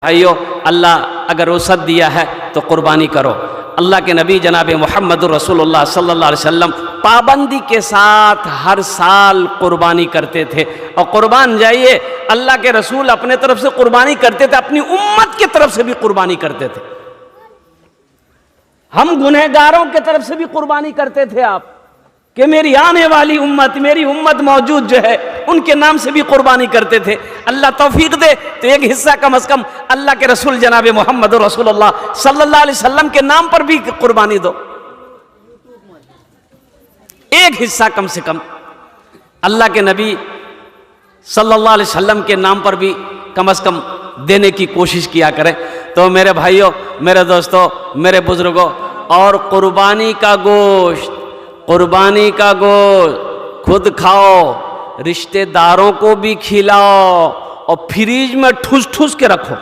भाइयों, अल्लाह अगर वसअत दिया है तो कुर्बानी करो। अल्लाह के नबी जनाब मोहम्मद रसूलुल्लाह सल्लल्लाहु अलैहि वसल्लम पाबंदी के साथ हर साल कुर्बानी करते थे। और कुर्बान जाइए, अल्लाह के रसूल अपने तरफ से कुर्बानी करते थे, अपनी उम्मत की तरफ से भी कुर्बानी करते थे। हम गुनहगारों की तरफ से भी कुर्बानी करते थे आप कि मेरी आने वाली उम्मत, मेरी उम्मत मौजूद जो है उनके नाम से भी कुर्बानी करते थे। अल्लाह तौफीक दे तो एक हिस्सा कम से कम अल्लाह के रसूल जनाब मोहम्मद रसूलुल्लाह सल्लल्लाहु अलैहि वसल्लम के नाम पर भी कुर्बानी दो। एक हिस्सा कम से कम अल्लाह के नबी सल्लल्लाहु अलैहि वसल्लम के नाम पर भी कम से कम देने की कोशिश किया करें। तो मेरे भाइयों, मेरे दोस्तों, मेरे बुजुर्गों, और कुर्बानी का गोश्त खुद खाओ, रिश्तेदारों को भी खिलाओ और फ्रीज में ठूस ठूस के रखो।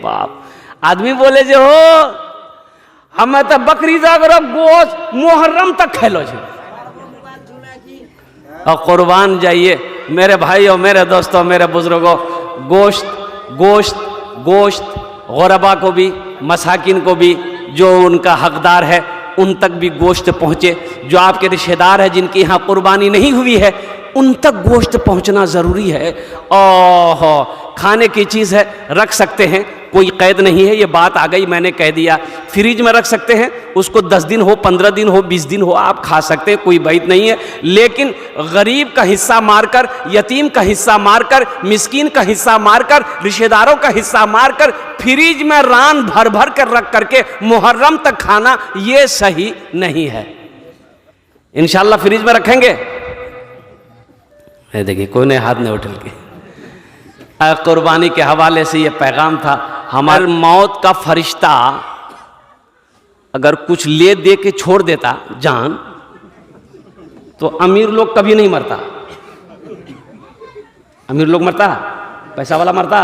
बाप, आदमी बोले जो हो हमें तो बकरी जागरो गोश्त मुहर्रम तक खेलो जी। और कुर्बान जाइए मेरे भाइयों, मेरे दोस्तों, मेरे बुजुर्गों, गोश्त गुरबा को भी, मसाकिन को भी, जो उनका हकदार है उन तक भी गोश्त पहुँचे। जो आपके रिश्तेदार हैं जिनकी यहाँ कुर्बानी नहीं हुई है उन तक गोश्त पहुँचना ज़रूरी है। ओहो, खाने की चीज़ है, रख सकते हैं, कोई कैद नहीं है, ये बात आ गई मैंने कह दिया। फ्रिज में रख सकते हैं, उसको 10 दिन हो, 15 दिन हो, 20 दिन हो, आप खा सकते हैं, कोई बात नहीं है। लेकिन गरीब का हिस्सा मारकर, यतीम का हिस्सा मारकर, मिस्कीन का हिस्सा मारकर, रिश्तेदारों का हिस्सा मारकर फ्रिज में रान भर भर कर रख करके मुहर्रम तक खाना, ये सही नहीं है। इंशाल्लाह फ्रिज में रखेंगे। देखिए कोई ने हाथ नहीं उठल के। कुर्बानी के हवाले से ये पैगाम था। हमारे मौत का फरिश्ता अगर कुछ ले दे के छोड़ देता जान, तो अमीर लोग कभी नहीं मरता। अमीर लोग मरता, पैसा वाला मरता,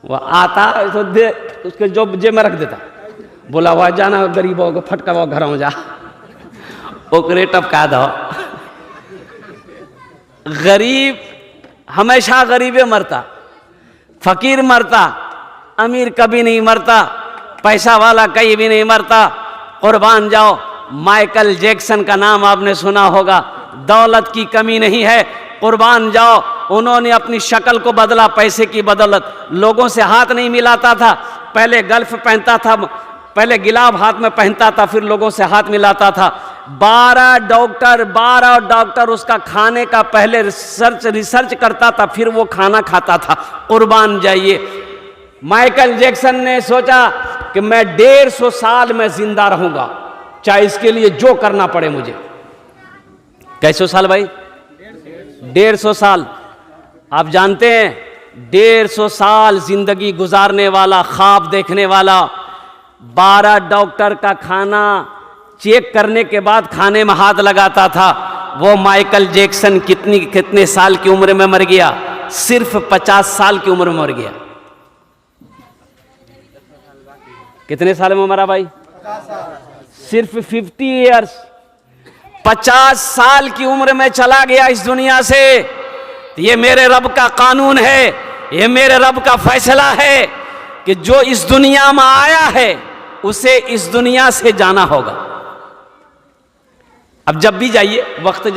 वह आता तो दे उसके जो जेब में रख देता, बोला वह जाना गरीबों को फटका वो घर जा ओकरे टपका दो। गरीब हमेशा गरीबे मरता, फकीर मरता, अमीर कभी नहीं मरता, पैसा वाला कहीं भी नहीं मरता। कुर्बान जाओ, माइकल जैक्सन का नाम आपने सुना होगा, दौलत की कमी नहीं है, कुर्बान जाओ। उन्होंने अपनी शक्ल को बदला पैसे की बदौलत। लोगों से हाथ नहीं मिलाता था, पहले गल्फ पहनता था, पहले गिलाब हाथ में पहनता था, फिर लोगों से हाथ मिलाता था। 12 डॉक्टर उसका खाने का पहले रिसर्च करता था, फिर वो खाना खाता था। कुर्बान जाइए, माइकल जैक्सन ने सोचा कि मैं 150 साल में जिंदा रहूंगा, चाहे इसके लिए जो करना पड़े मुझे। कैसे साल भाई? 150 साल। आप जानते हैं 150 साल जिंदगी गुजारने वाला, ख्वाब देखने वाला, 12 डॉक्टर का खाना चेक करने के बाद खाने में हाथ लगाता था, वो माइकल जैक्सन कितने साल की उम्र में मर गया? सिर्फ 50 साल की उम्र में मर गया। कितने साल में मरा भाई? सिर्फ 50 ईयर्स, 50 साल की उम्र में चला गया इस दुनिया से। ये मेरे रब का कानून है, ये मेरे रब का फैसला है कि जो इस दुनिया में आया है उसे इस दुनिया से जाना होगा। अब जब भी जाइए, वक्त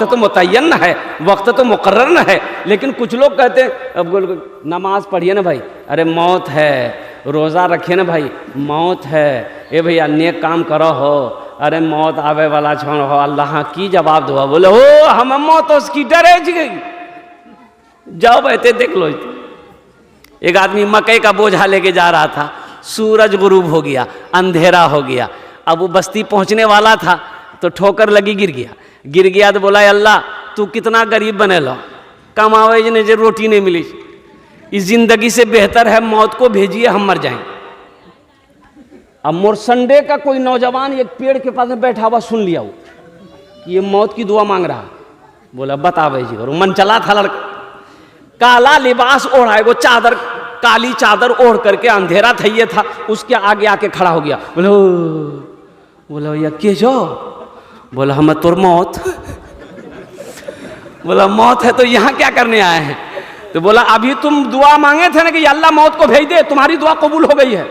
तो मुतय्यन है, वक्त तो मुकर्रर है, लेकिन कुछ लोग कहते हैं अब नमाज पढ़िए ना भाई, अरे मौत है, रोज़ा रखिए ना भाई, मौत है, ए भैया नेक काम करो हो, अरे मौत आवे वाला छोड़ हो, अल्लाह की जवाब दो। बोले हो हम मौत उसकी डरे जी, जाओ बैठे देख लो। एक आदमी मकई का बोझा लेके जा रहा था, सूरज गुरूब हो गया, अंधेरा हो गया। अब वो बस्ती पहुंचने वाला था तो ठोकर लगी, गिर गया। तो बोला अल्लाह तू कितना गरीब बने लो, कमावे ने जो रोटी नहीं मिली, इस जिंदगी से बेहतर है मौत को भेजिए, हम मर जाएं। अब मोरसंडे का कोई नौजवान एक पेड़ के पास में बैठा हुआ सुन लिया, वो ये मौत की दुआ मांग रहा। बोला बतावे जी, और मन चला था लड़का, काला लिबास ओढ़ाए, वो चादर, काली चादर ओढ़ करके, अंधेरा था ये था, उसके आगे आके खड़ा हो गया। बोला भैया के जो? बोला हम तोर मौत। बोला मौत है तो यहाँ क्या करने आए हैं? तो बोला अभी तुम दुआ मांगे थे ना कि अल्लाह मौत को भेज दे, तुम्हारी दुआ कबूल हो गई है।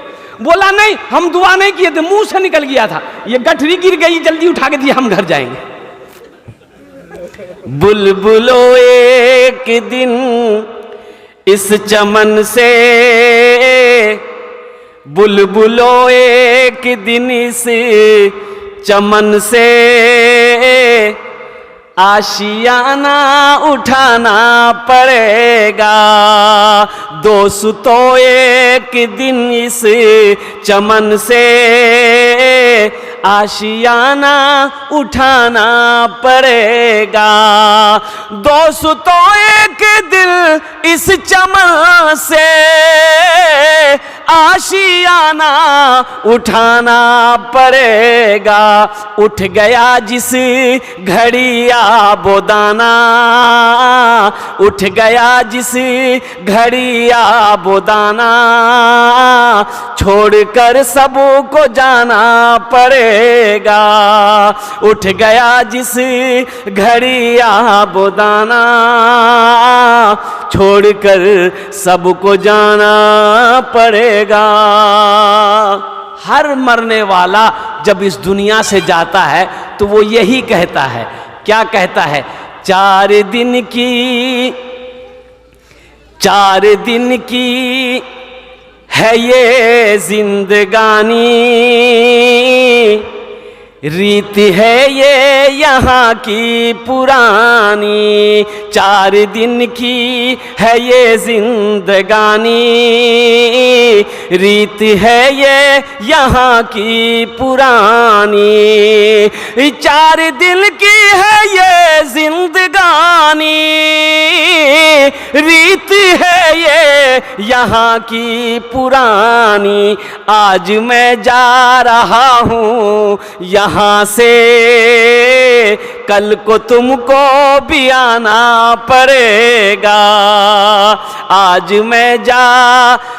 बोला नहीं, हम दुआ नहीं किए थे, मुंह से निकल गया था, ये गठरी गिर गई, जल्दी उठा के दिया, हम घर जाएंगे। बुलबुलो एक दिन इस चमन से, बुलबुलो एक दिन इस चमन से, आशियाना उठाना पड़ेगा। दोस्तों एक दिन इस चमन से, आशियाना उठाना पड़ेगा। दोस्तों एक दिन इस चमन से, आशियाना उठाना पड़ेगा। उठ गया जिस घड़ी आबोदाना, उठ गया जिस घड़ी आबोदाना, छोड़कर सबको जाना पड़ेगा। उठ गया जिस घड़ी आबोदाना, छोड़कर सबको जाना पड़ेगा। हर मरने वाला जब इस दुनिया से जाता है तो वो यही कहता है, क्या कहता है? 4 दिन की है ये जिंदगानी, रीत है ये यहाँ की पुरानी। 4 दिन की है ये जिंदगानी, रीत है ये यहाँ की पुरानी। 4 दिन की है ये जिंदगानी, रीत है ये यहाँ की पुरानी। आज मैं जा रहा हूँ यहाँ से, कल को तुमको भी आना पड़ेगा। आज मैं जा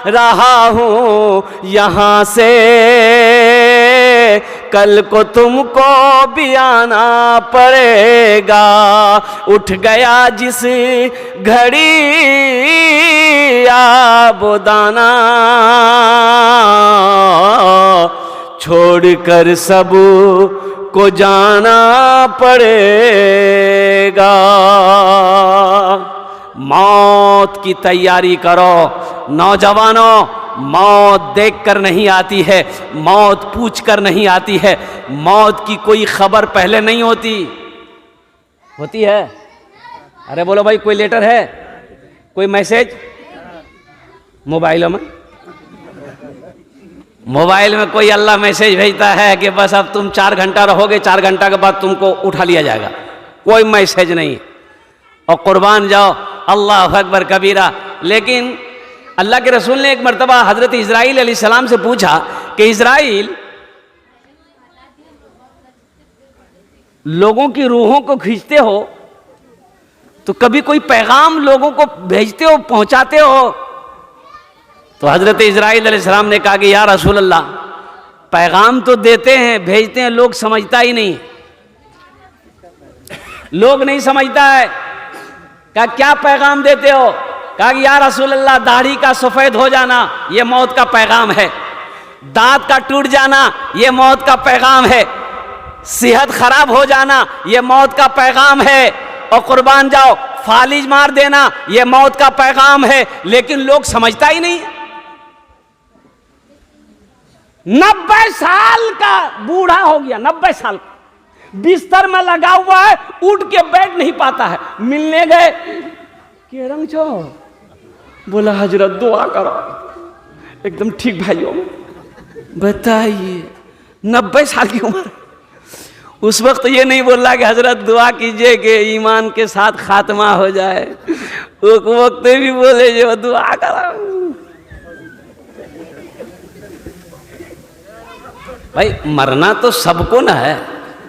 रहा हूँ यहाँ से, कल को तुमको भी आना पड़ेगा। उठ गया जिस घड़ी आबोदाना, छोड़कर सब को जाना पड़ेगा। मौत की तैयारी करो नौजवानों। मौत देखकर नहीं आती है, मौत पूछकर नहीं आती है। मौत की कोई खबर पहले नहीं होती, होती है? अरे बोलो भाई, कोई लेटर है, कोई मैसेज मोबाइलों में? मोबाइल में कोई अल्लाह मैसेज भेजता है कि बस अब तुम 4 घंटा रहोगे, 4 घंटा के बाद तुमको उठा लिया जाएगा? कोई मैसेज नहीं। और कुर्बान जाओ, अल्लाह अकबर कबीरा। लेकिन अल्लाह के रसूल ने एक मर्तबा हजरत इज़राइल अलैहिस्सलाम से पूछा कि इज़राइल, लोगों की रूहों को खींचते हो तो कभी कोई पैगाम लोगों को भेजते हो, पहुंचाते हो? तो हजरत इज़राइल अलैहिस्सलाम ने कहा कि या रसूल अल्लाह, पैगाम तो देते हैं, भेजते हैं, लोग समझता ही नहीं, लोग नहीं समझता है। कहा क्या पैगाम देते हो? कहा कि या रसूल अल्लाह, दाढ़ी का सफेद हो जाना ये मौत का पैगाम है, दांत का टूट जाना ये मौत का पैगाम है, सेहत खराब हो जाना ये मौत का पैगाम है, और कुर्बान जाओ फालिज मार देना ये मौत का पैगाम है। लेकिन लोग समझता ही नहीं। 90 साल का बूढ़ा हो गया, 90 साल का, बिस्तर में लगा हुआ है, उठ के बैठ नहीं पाता है। मिलने गए, के रंग छो? बोला हजरत दुआ करो। एकदम ठीक भाइयों, बताइए 90 साल की उम्र। उस वक्त ये नहीं बोला कि हजरत दुआ कीजिए कि ईमान के साथ खात्मा हो जाए, उस वक्त भी बोले जो दुआ करो। भाई मरना तो सबको न है,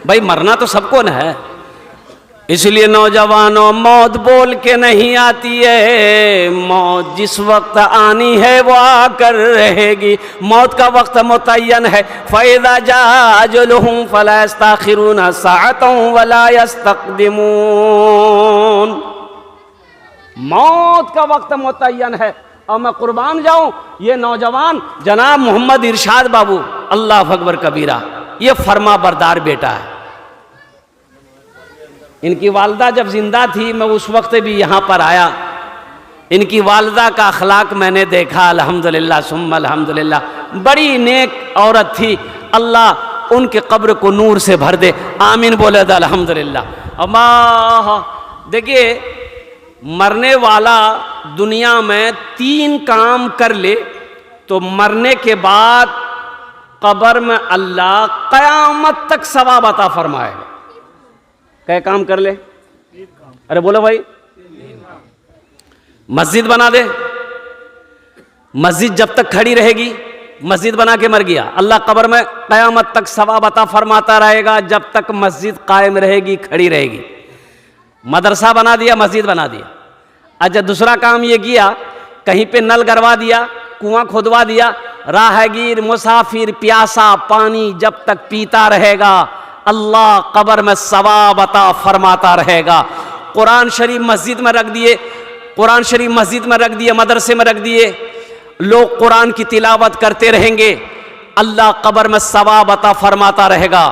भाई मरना तो सबको न है। इसलिए नौजवानों, मौत बोल के नहीं आती है, मौत जिस वक्त आनी है वो आकर रहेगी। मौत का वक्त मुतय्यन है। फ़इज़ा जाअ अजलुहुम फ़ला यस्तअख़िरूना साअतन वला यस्तक़दिमून। मौत का वक्त मुतय्यन है और मैं कुर्बान जाऊं। ये नौजवान जनाब मोहम्मद इरशाद बाबू, अल्लाह अकबर कबीरा, ये फरमा बरदार बेटा है। इनकी वालदा जब जिंदा थी, मैं उस वक्त भी यहाँ पर आया। इनकी वालदा का अखलाक मैंने देखा, अल्हम्दुलिल्लाह सुम्मा अल्हम्दुलिल्लाह। बड़ी नेक औरत थी, अल्लाह उनके कब्र को नूर से भर दे, आमीन बोले दा अल्हम्दुलिल्लाह। अल्लाह, देखिए मरने वाला दुनिया में 3 काम कर ले तो मरने के बाद कब्र में अल्लाह क़यामत तक सवाब अता फरमाएगा। क्या काम कर ले? अरे बोलो भाई। मस्जिद बना दे, मस्जिद जब तक खड़ी रहेगी, मस्जिद बना के मर गया, अल्लाह कब्र में क़यामत तक सवाब अता फरमाता रहेगा जब तक मस्जिद कायम रहेगी, खड़ी रहेगी। मदरसा बना दिया, मस्जिद बना दिया। अच्छा, दूसरा काम ये किया, कहीं पे नल गड़वा दिया, कुआं खोदवा दिया, राहगीर मुसाफिर प्यासा पानी जब तक पीता रहेगा, अल्लाह कब्र में सवाब अता फरमाता रहेगा। कुरान शरीफ मस्जिद में रख दिए, कुरान शरीफ मस्जिद में रख दिए, मदरसे में रख दिए, लोग कुरान की तिलावत करते रहेंगे, अल्लाह कब्र में सवाब अता फरमाता रहेगा।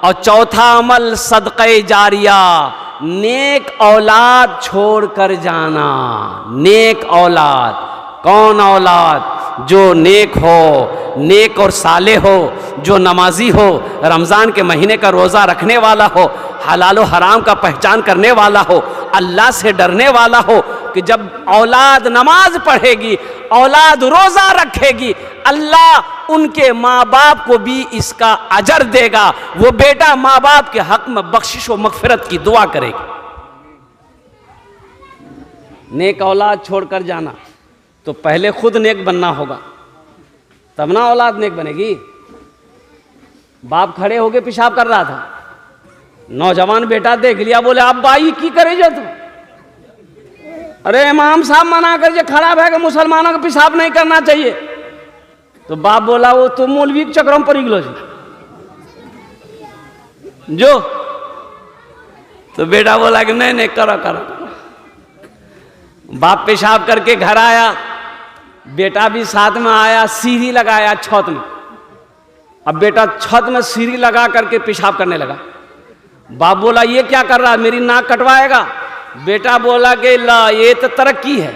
और चौथा अमल सदक़े जारिया, नेक औलाद छोड़ कर जाना। नेक औलाद, कौन औलाद? जो नेक हो, नेक और साले हो, जो नमाजी हो, रमज़ान के महीने का रोज़ा रखने वाला हो, हलाल व हराम का पहचान करने वाला हो, अल्लाह से डरने वाला हो, कि जब औलाद नमाज पढ़ेगी, औलाद रोज़ा रखेगी, अल्लाह उनके माँ बाप को भी इसका अजर देगा। वो बेटा माँ बाप के हक में बख्शिश व मग़फ़िरत की दुआ करेगी। नेक औलाद छोड़कर जाना, तो पहले खुद नेक बनना होगा, तब ना औलाद नेक बनेगी। बाप खड़े होके पेशाब कर रहा था, नौजवान बेटा देख लिया, बोले अब बाई की करे जो तू? अरे इमाम साहब मना कर जे खड़ा है कि मुसलमानों को पेशाब नहीं करना चाहिए। तो बाप बोला वो तो मौलवी के चक्रों पर गलो जो। तो बेटा बोला कि नहीं नहीं करो करो। बाप पेशाब करके घर आया, बेटा भी साथ में आया, सीढ़ी लगाया छत में। अब बेटा छत में सीढ़ी लगा करके पेशाब करने लगा। बाप बोला ये क्या कर रहा है, मेरी नाक कटवाएगा? बेटा बोला कि ला ये तो तरक्की है,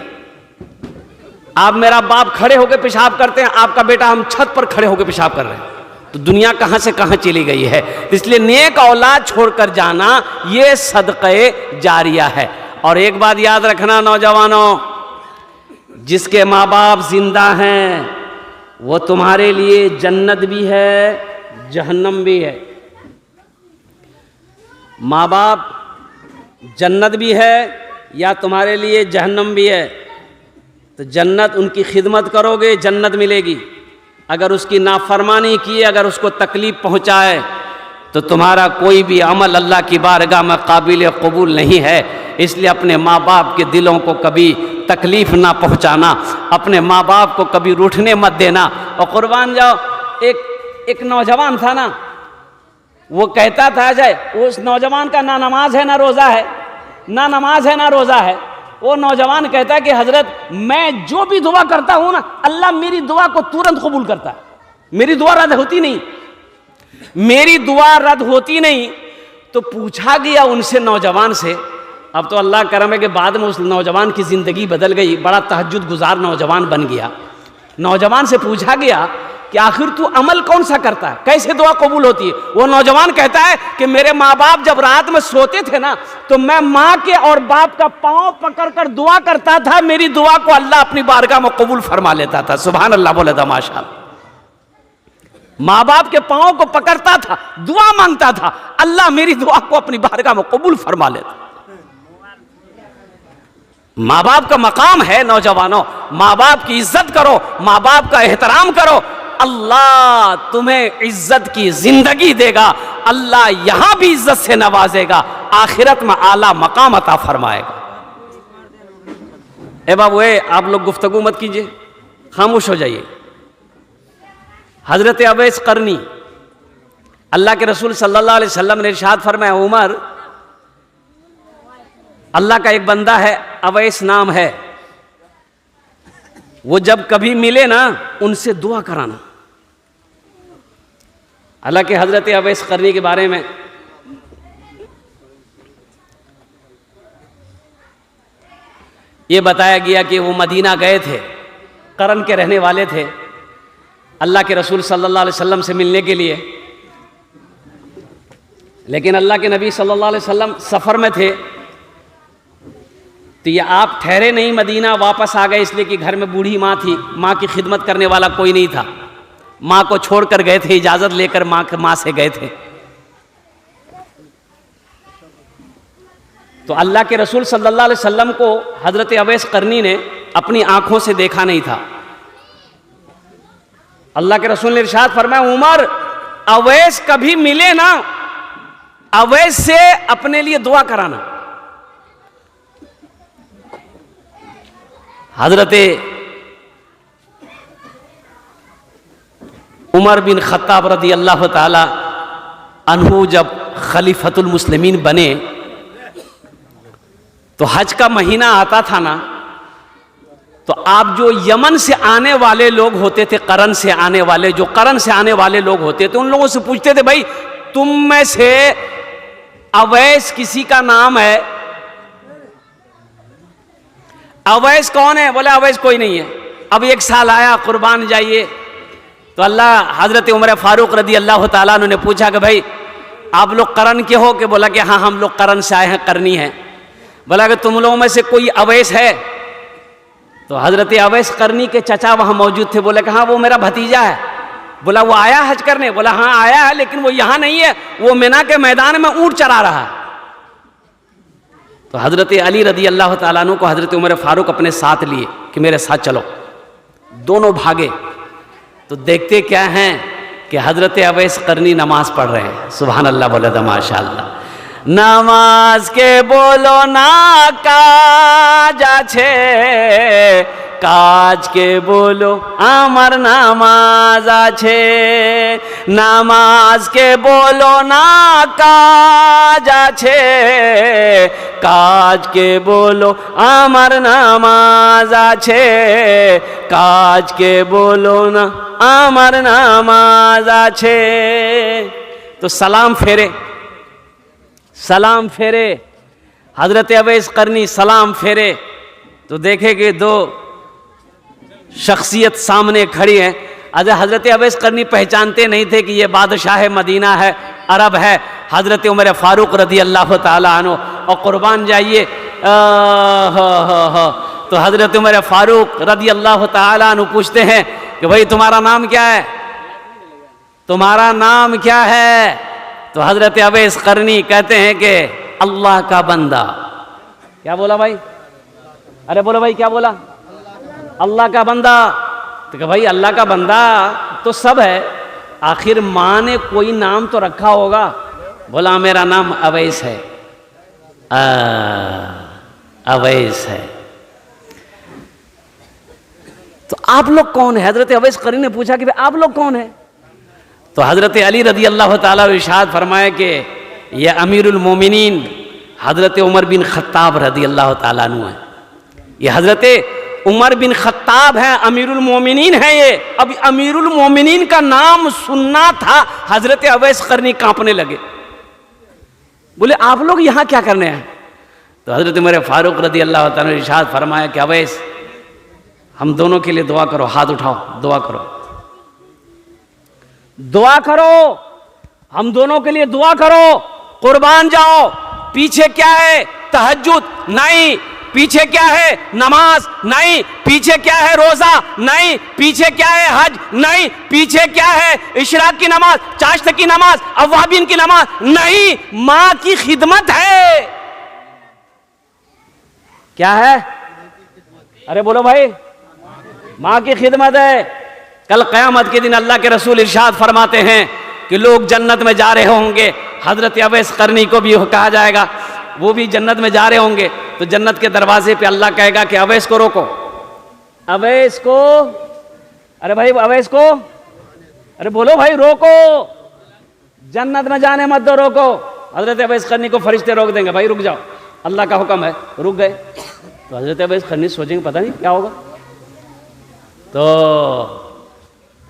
आप मेरा बाप खड़े होकर पेशाब करते हैं, आपका बेटा हम छत पर खड़े होकर पेशाब कर रहे हैं, तो दुनिया कहां से कहां चली गई है। इसलिए नेक औलाद छोड़कर जाना ये सदक़े जारिया है। और एक बात याद रखना नौजवानों, जिसके माँ बाप जिंदा हैं वो तुम्हारे लिए जन्नत भी है, जहन्नम भी है। माँ बाप जन्नत भी है या तुम्हारे लिए जहन्नम भी है। तो जन्नत उनकी खिदमत करोगे, जन्नत मिलेगी। अगर उसकी नाफरमानी की, अगर उसको तकलीफ पहुँचाए, तो तुम्हारा कोई भी अमल अल्लाह की बारगाह में काबिल कबूल नहीं है। इसलिए अपने माँ बाप के दिलों को कभी तकलीफ ना पहुँचाना, अपने माँ बाप को कभी रूठने मत देना। और कुर्बान जाओ, एक नौजवान था ना, वो कहता था अजय, उस नौजवान का ना नमाज है ना रोज़ा है, ना नमाज है ना रोज़ा है। वो नौजवान कहता है कि हजरत मैं जो भी दुआ करता हूँ ना, अल्लाह मेरी दुआ को तुरंत कबूल करता है, मेरी दुआ रद्द होती नहीं, मेरी दुआ रद्द होती नहीं। तो पूछा गया उनसे, नौजवान से, अब तो अल्लाह करम है कि बाद में उस नौजवान की ज़िंदगी बदल गई, बड़ा तहज्जुद गुजार नौजवान बन गया। नौजवान से पूछा गया कि आखिर तू अमल कौन सा करता है, कैसे दुआ कबूल होती है? वो नौजवान कहता है कि मेरे माँ बाप जब रात में सोते थे ना, तो मैं माँ के और बाप का पाँव पकड़कर दुआ करता था, मेरी दुआ को अल्लाह अपनी बारगाह में कबूल फरमा लेता था। सुभान अल्लाह बोले था माशाअल्लाह। माँ बाप के पाँव को पकड़ता था, दुआ मांगता था, अल्लाह मेरी दुआ को अपनी बारगाह में कबूल फरमा लेता। माँ बाप का मकाम है नौजवानों, माँ बाप की इज्जत करो, माँ बाप का एहतराम करो, अल्लाह तुम्हें इज्जत की जिंदगी देगा, अल्लाह यहां भी इज्जत से नवाजेगा, आखिरत में आला मकाम अता फरमाएगा। ए बाबू, आप लोग गुफ्तगू मत कीजिए, खामोश हो जाइए। हजरत अवैस करनी, अल्लाह के रसूल सल्लल्लाहु अलैहि वसल्लम ने इरशाद फरमाया, उमर अल्लाह का एक बंदा है, अवैस नाम है, वो जब कभी मिले ना उनसे दुआ कराना। हालांकि हजरत अवैस करनी के बारे में ये बताया गया कि वो मदीना गए थे, करन के रहने वाले थे, अल्लाह के रसूल सल्लल्लाहु अलैहि वसल्लम से मिलने के लिए। लेकिन अल्लाह के नबी सल्लल्लाहु अलैहि वसल्लम सफ़र में थे, तो ये आप ठहरे नहीं, मदीना वापस आ गए, इसलिए कि घर में बूढ़ी माँ थी, माँ की खिदमत करने वाला कोई नहीं था, माँ को छोड़कर गए थे, इजाज़त लेकर माँ से गए थे। तो अल्लाह के रसूल सल्लल्लाहु अलैहि वसल्लम को हज़रत अवैस करनी ने अपनी आंखों से देखा नहीं था। अल्लाह के रसूल ने इरशाद फरमाया, उमर अवैस कभी मिले ना, अवैस से अपने लिए दुआ कराना। हजरत उमर बिन खत्ताब रदी अल्लाह ताला अन्हु जब खलीफतुल मुस्लिमीन बने तो हज का महीना आता था ना, तो आप जो यमन से आने वाले लोग होते थे, करन से आने वाले, जो करन से आने वाले लोग होते थे, उन लोगों से पूछते थे, भाई तुम में से अवैस किसी का नाम है? अवैस कौन है? बोले अवैस कोई नहीं है, अब एक साल आया, कुर्बान जाइए। तो अल्लाह हजरत उमर फारूक रदी अल्लाह ताला ने पूछा कि भाई आप लोग करन के हो? कि बोला कि हाँ हम लोग करन से आए हैं, करनी है। बोला कि तुम लोगों में से कोई अवैस है? तो हजरत अवैस करनी के चचा वहां मौजूद थे, बोले कि हाँ वो मेरा भतीजा है। बोला वो आया हज करने? बोला हाँ आया है, लेकिन वो यहां नहीं है, वो मिना के मैदान में ऊंट चरा रहा है। तो हजरत अली रदी अल्लाह ताला अन्हु को हजरत उमर फारूक अपने साथ लिए कि मेरे साथ चलो। दोनों भागे तो देखते क्या हैं कि हजरत अवैस करनी नमाज पढ़ रहे हैं। सुभान अल्लाह बोले तो माशाअल्लाह। नमाज के बोलो ना काज आछे, काज के बोलो आमार नामाज आछे। नामाज के बोलो ना काज आछे, काज के बोलो आमार नामाज आछे। काज के बोलो ना आमार नामाज आछे। तो सलाम फेरे, सलाम फेरे, हजरत अवैस करनी सलाम फेरे तो देखे कि दो शख्सियत सामने खड़ी है। हजरत अवैस करनी पहचानते नहीं थे कि ये बादशाह मदीना है, अरब है, हजरत उमर फारूक रदी अल्लाह ताला अन्हु। और कुर्बान जाइए, तो हजरत उमर फारूक रदी अल्लाह ताला अन्हु पूछते हैं कि भाई तुम्हारा नाम क्या है? तुम्हारा नाम क्या है? तो हजरत अवैस करनी कहते हैं कि अल्लाह का बंदा। क्या बोला भाई? अरे बोलो भाई क्या बोला? अल्लाह का बंदा। तो भाई अल्लाह का बंदा तो सब है, आखिर माँ ने कोई नाम तो रखा होगा। बोला मेरा नाम अवैस है। अवैस है। तो आप लोग कौन है? हजरत अवैस करनी ने पूछा कि भाई आप लोग कौन है? तो हजरत अली रदी अल्लाह ताला इरशाद फरमाए कि यह अमीरुल मोमिनीन हजरत उमर बिन खत्ताब रदी अल्लाह ताला अन्हु है। ये हजरत उमर बिन खत्ताब है, अमीरुल मोमिनीन है ये। अब अमीरुल मोमिनीन का नाम सुनना था, हजरत अवैस करनी कांपने लगे। बोले आप लोग यहाँ क्या करने हैं? तो हजरत उमर फारूक रदी अल्लाह ताला ने इरशाद फरमाया कि अवैस हम दोनों के लिए दुआ करो, हाथ उठाओ, दुआ करो, दुआ करो, हम दोनों के लिए दुआ करो, कुर्बान जाओ। पीछे क्या है? तहज्जुद नहीं। पीछे क्या है? नमाज नहीं। पीछे क्या है? रोजा नहीं। पीछे क्या है? हज नहीं। पीछे क्या है? इशराक की नमाज, चाश्त की नमाज, अव्वाबीन की नमाज नहीं। मां की खिदमत है। क्या है? अरे बोलो भाई, मां की खिदमत है। कल क़यामत के दिन अल्लाह के रसूल इरशाद फरमाते हैं कि लोग जन्नत में जा रहे होंगे, हजरत अवैस करनी को भी कहा जाएगा, वो भी जन्नत में जा रहे होंगे। तो जन्नत के दरवाजे पे अल्लाह कहेगा कि अवैस को रोको, अवैस को, अरे भाई अवैस को, अरे बोलो भाई रोको, जन्नत में जाने मत दो, रोको। हजरत अवैस करनी को फरिश्ते रोक देंगे, भाई रुक जाओ, अल्लाह का हुक्म है, रुक गए। तो हजरत अवैस खन्नीस सोचेंगे पता नहीं क्या होगा। तो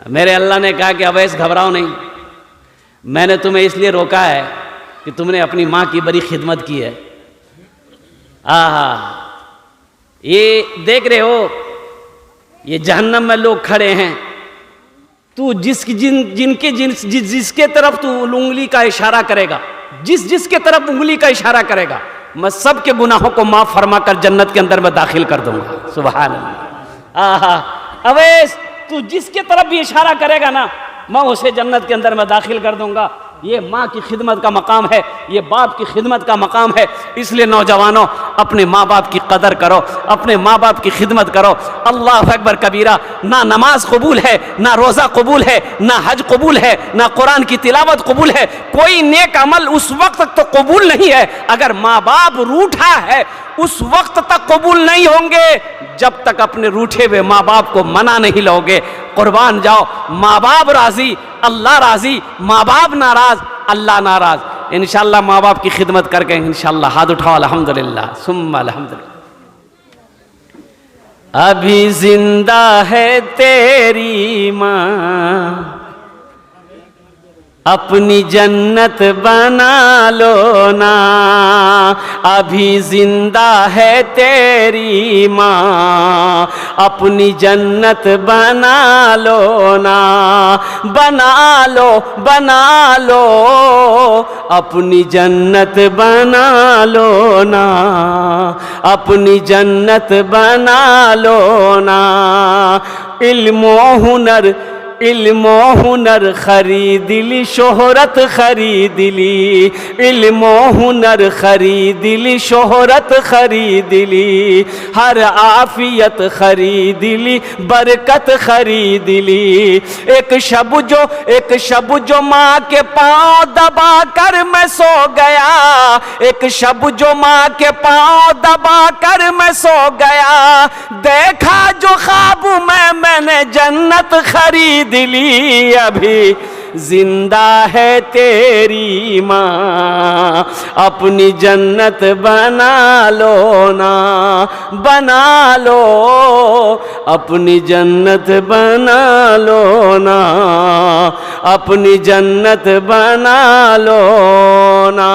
मेरे अल्लाह ने कहा कि अवैस घबराओ नहीं, मैंने तुम्हें इसलिए रोका है कि तुमने अपनी माँ की बड़ी खिदमत की है। आहा, ये देख रहे हो, ये जहन्नम में लोग खड़े हैं, तू जिसके तरफ तू उंगली का इशारा करेगा, जिसके तरफ उंगली का इशारा करेगा, मैं सबके गुनाहों को माफ फरमा कर जन्नत के अंदर मैं दाखिल कर दूंगा। सुभान अल्लाह। आहा, अवैस तू जिसके तरफ भी इशारा करेगा ना, मैं उसे जन्नत के अंदर मैं दाखिल कर दूंगा। ये माँ की खिदमत का मकाम है, ये बाप की खिदमत का मकाम है। इसलिए नौजवानों, अपने माँ बाप की कदर करो, अपने माँ बाप की खिदमत करो। अल्लाह अकबर कबीरा। ना नमाज कबूल है, ना रोज़ा कबूल है, ना हज कबूल है, ना कुरान की तिलावत कबूल है। कोई नेक अमल उस वक्त तक तो कबूल नहीं है अगर माँ बाप रूठा है, उस वक्त तक कबूल नहीं होंगे जब तक अपने रूठे हुए माँ बाप को मना नहीं लोगे। कुर्बान जाओ, माँ बाप राजी, अल्लाह राजी, माँ बाप नाराज, अल्लाह नाराज। इंशाअल्लाह माँ बाप की खिदमत करके इंशाअल्लाह हाथ उठाओ, अल्हम्दुलिल्लाह सुम्मा अल्हम्दुलिल्लाह। अभी जिंदा है तेरी माँ, अपनी जन्नत बना लो ना। अभी जिंदा है तेरी माँ, अपनी जन्नत बना लो ना। बना लो, बना लो, अपनी जन्नत बना लो ना। अपनी जन्नत बना लो ना। इल्म हुनर, इल्म हुनर खरीद ली, शोहरत खरीद ली। इल्म हुनर खरीद ली, शोहरत खरीद ली। हर आफियत खरीद ली, बरकत खरीद ली। एक शब जो माँ के पाँव दबा कर मैं सो गया। एक शब जो माँ के पाँव दबा कर मैं सो गया। देखा जो ख्वाब में मैंने जन्नत खरीद दिली। अभी जिंदा है तेरी माँ, अपनी जन्नत बना लो ना। बना लो, अपनी जन्नत बना लो ना। अपनी जन्नत बना लो ना।